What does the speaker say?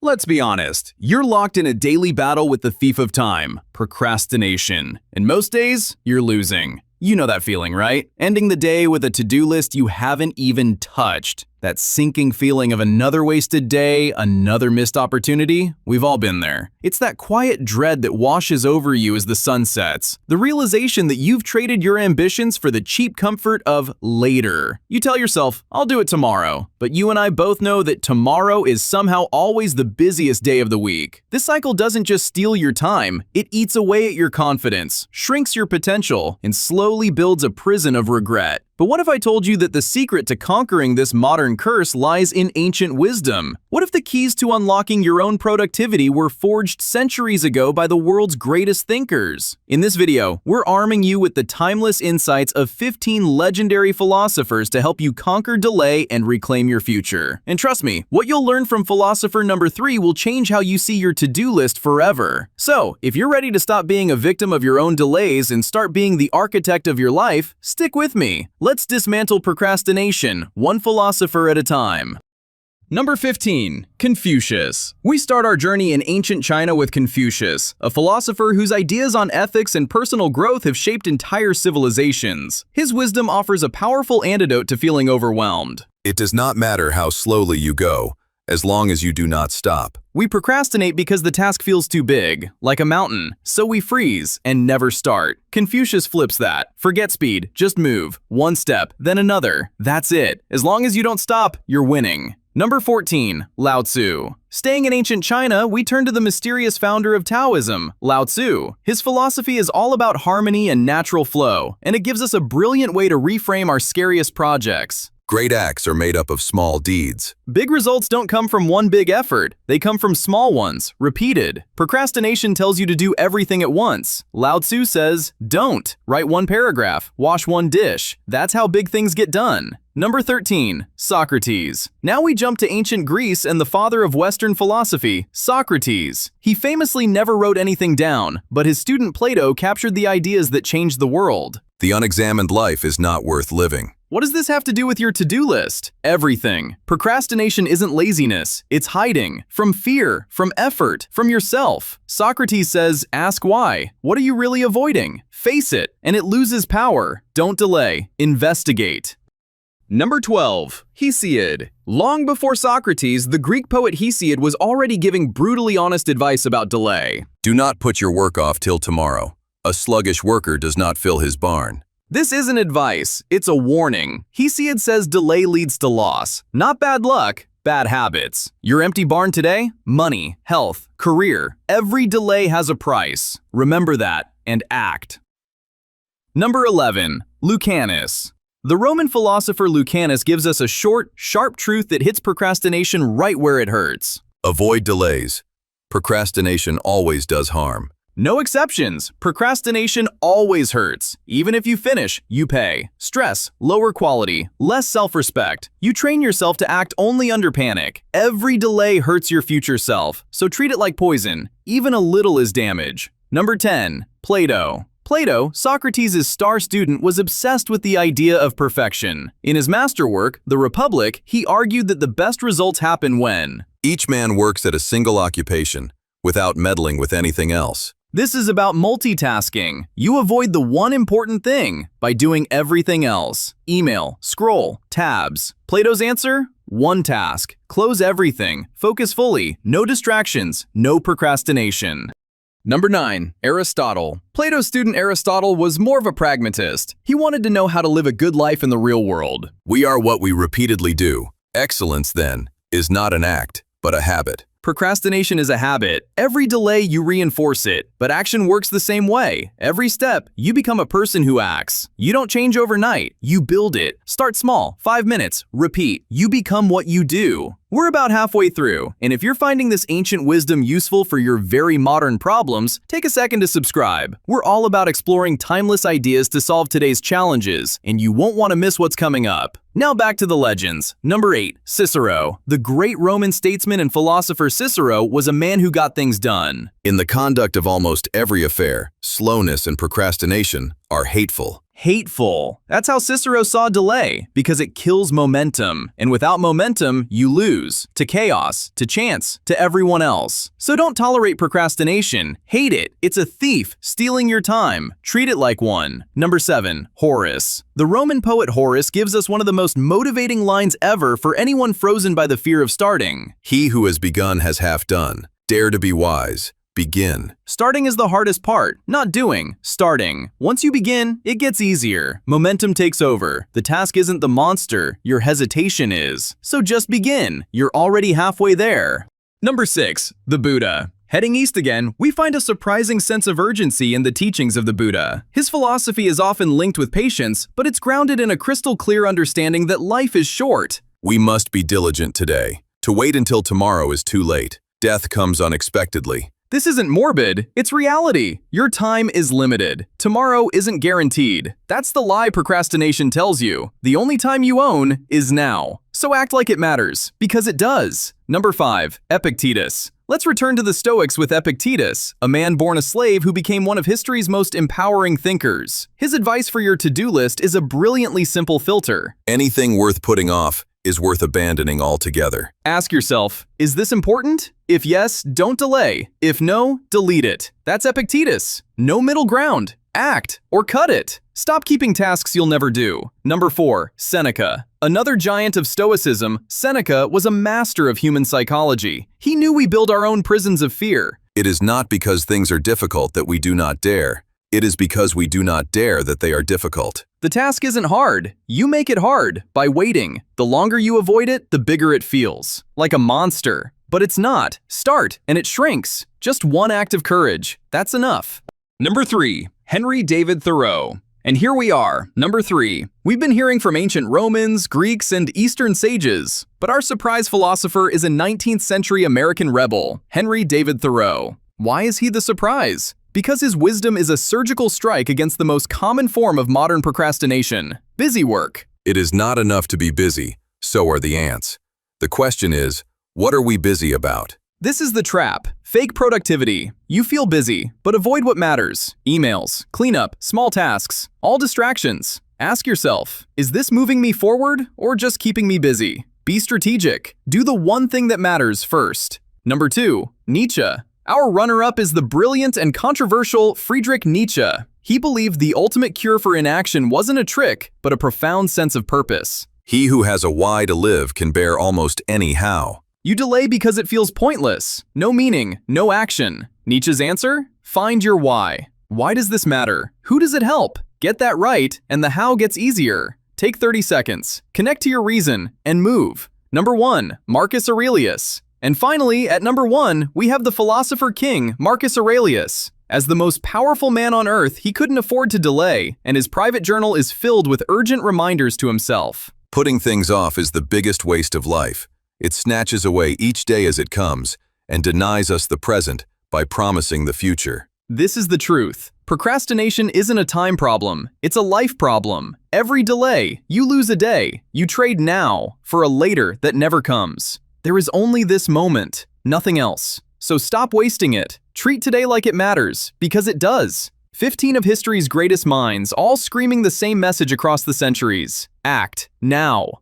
Let's be honest, you're locked in a daily battle with the thief of time, procrastination. And most days, you're losing. You know that feeling, right? Ending the day with a to-do list you haven't even touched. That sinking feeling of another wasted day, another missed opportunity. We've all been there. It's that quiet dread that washes over you as the sun sets. The realization that you've traded your ambitions for the cheap comfort of later. You tell yourself, I'll do it tomorrow. But you and I both know that tomorrow is somehow always the busiest day of the week. This cycle doesn't just steal your time, it eats away at your confidence, shrinks your potential, and slowly builds a prison of regret. But what if I told you that the secret to conquering this modern curse lies in ancient wisdom? What if the keys to unlocking your own productivity were forged centuries ago by the world's greatest thinkers? In this video, we're arming you with the timeless insights of 15 legendary philosophers to help you conquer delay and reclaim your future. And trust me, what you'll learn from philosopher number 3 will change how you see your to-do list forever. So, if you're ready to stop being a victim of your own delays and start being the architect of your life, stick with me. Let's dismantle procrastination, one philosopher at a time. Number 15. Confucius. We start our journey in ancient China with Confucius, a philosopher whose ideas on ethics and personal growth have shaped entire civilizations. His wisdom offers a powerful antidote to feeling overwhelmed. It does not matter how slowly you go, as long as you do not stop. We procrastinate because the task feels too big, like a mountain, so we freeze and never start. Confucius flips that. Forget speed, just move. One step, then another. That's it. As long as you don't stop, you're winning. Number 14. Lao Tzu. Staying in ancient China, we turn to the mysterious founder of Taoism, Lao Tzu. His philosophy is all about harmony and natural flow, and it gives us a brilliant way to reframe our scariest projects. Great acts are made up of small deeds. Big results don't come from one big effort. They come from small ones, repeated. Procrastination tells you to do everything at once. Lao Tzu says, don't. Write one paragraph, wash one dish. That's how big things get done. Number 13. Socrates. Now we jump to ancient Greece and the father of Western philosophy, Socrates. He famously never wrote anything down, but his student Plato captured the ideas that changed the world. The unexamined life is not worth living. What does this have to do with your to-do list? Everything. Procrastination isn't laziness, it's hiding. From fear, from effort, from yourself. Socrates says, ask why. What are you really avoiding? Face it, and it loses power. Don't delay. Investigate. Number 12. Hesiod. Long before Socrates, the Greek poet Hesiod was already giving brutally honest advice about delay. Do not put your work off till tomorrow. A sluggish worker does not fill his barn. This isn't advice, it's a warning. Hesiod says delay leads to loss. Not bad luck, bad habits. Your empty barn today? Money, health, career. Every delay has a price. Remember that and act. Number 11. Lucanus. The Roman philosopher Lucanus gives us a short, sharp truth that hits procrastination right where it hurts. Avoid delays. Procrastination always does harm. No exceptions. Procrastination always hurts. Even if you finish, you pay. Stress, lower quality, less self-respect. You train yourself to act only under panic. Every delay hurts your future self, so treat it like poison. Even a little is damage. Number 10. Plato. Plato, Socrates' star student, was obsessed with the idea of perfection. In his masterwork, The Republic, he argued that the best results happen when each man works at a single occupation, without meddling with anything else. This is about multitasking. You avoid the one important thing by doing everything else. Email, scroll, tabs. Plato's answer? One task. Close everything. Focus fully. No distractions. No procrastination. Number 9. Aristotle. Plato's student Aristotle was more of a pragmatist. He wanted to know how to live a good life in the real world. We are what we repeatedly do. Excellence, then, is not an act, but a habit. Procrastination is a habit. Every delay, you reinforce it. But action works the same way. Every step, you become a person who acts. You don't change overnight. You build it. Start small. 5 minutes. Repeat. You become what you do. We're about halfway through, and if you're finding this ancient wisdom useful for your very modern problems, take a second to subscribe. We're all about exploring timeless ideas to solve today's challenges, and you won't want to miss what's coming up. Now back to the legends. Number 8. Cicero. The great Roman statesman and philosopher Cicero was a man who got things done. In the conduct of almost every affair, slowness and procrastination are hateful. hateful. That's how Cicero saw delay, because it kills momentum. And without momentum, you lose. To chaos, to chance, to everyone else. So don't tolerate procrastination. Hate it. It's a thief, stealing your time. Treat it like one. Number 7. Horace. The Roman poet Horace gives us one of the most motivating lines ever for anyone frozen by the fear of starting. He who has begun has half done. Dare to be wise. Begin. Starting is the hardest part, not doing, starting. Once you begin, it gets easier. Momentum takes over. The task isn't the monster, your hesitation is. So just begin. You're already halfway there. Number 6. The Buddha. Heading east again, we find a surprising sense of urgency in the teachings of the Buddha. His philosophy is often linked with patience, but it's grounded in a crystal clear understanding that life is short. We must be diligent today. To wait until tomorrow is too late. Death comes unexpectedly. This isn't morbid, it's reality. Your time is limited. Tomorrow isn't guaranteed. That's the lie procrastination tells you. The only time you own is now. So act like it matters, because it does. Number 5. Epictetus. Let's return to the Stoics with Epictetus, a man born a slave who became one of history's most empowering thinkers. His advice for your to-do list is a brilliantly simple filter. Anything worth putting off is worth abandoning altogether. Ask yourself, is this important? If yes, don't delay. If no, delete it. That's Epictetus. No middle ground. Act or cut it. Stop keeping tasks you'll never do. Number 4. Seneca. Another giant of Stoicism, Seneca was a master of human psychology. He knew we build our own prisons of fear. It is not because things are difficult that we do not dare. It is because we do not dare that they are difficult. The task isn't hard. You make it hard by waiting. The longer you avoid it, the bigger it feels. Like a monster. But it's not. Start, and it shrinks. Just one act of courage. That's enough. Number 3. Henry David Thoreau. And here we are, number 3. We've been hearing from ancient Romans, Greeks, and Eastern sages. But our surprise philosopher is a 19th century American rebel, Henry David Thoreau. Why is he the surprise? Because his wisdom is a surgical strike against the most common form of modern procrastination, busy work. It is not enough to be busy, so are the ants. The question is, what are we busy about? This is the trap. Fake productivity. You feel busy, but avoid what matters. Emails, cleanup, small tasks, all distractions. Ask yourself, is this moving me forward or just keeping me busy? Be strategic. Do the one thing that matters first. Number 2. Nietzsche. Our runner-up is the brilliant and controversial Friedrich Nietzsche. He believed the ultimate cure for inaction wasn't a trick, but a profound sense of purpose. He who has a why to live can bear almost any how. You delay because it feels pointless. No meaning, no action. Nietzsche's answer? Find your why. Why does this matter? Who does it help? Get that right, and the how gets easier. Take 30 seconds. Connect to your reason, and move. Number 1. Marcus Aurelius. And finally, at number 1, we have the philosopher king, Marcus Aurelius. As the most powerful man on earth, he couldn't afford to delay, and his private journal is filled with urgent reminders to himself. Putting things off is the biggest waste of life. It snatches away each day as it comes and denies us the present by promising the future. This is the truth. Procrastination isn't a time problem. It's a life problem. Every delay, you lose a day. You trade now for a later that never comes. There is only this moment, nothing else. So stop wasting it. Treat today like it matters, because it does. 15 of history's greatest minds, all screaming the same message across the centuries. Act now.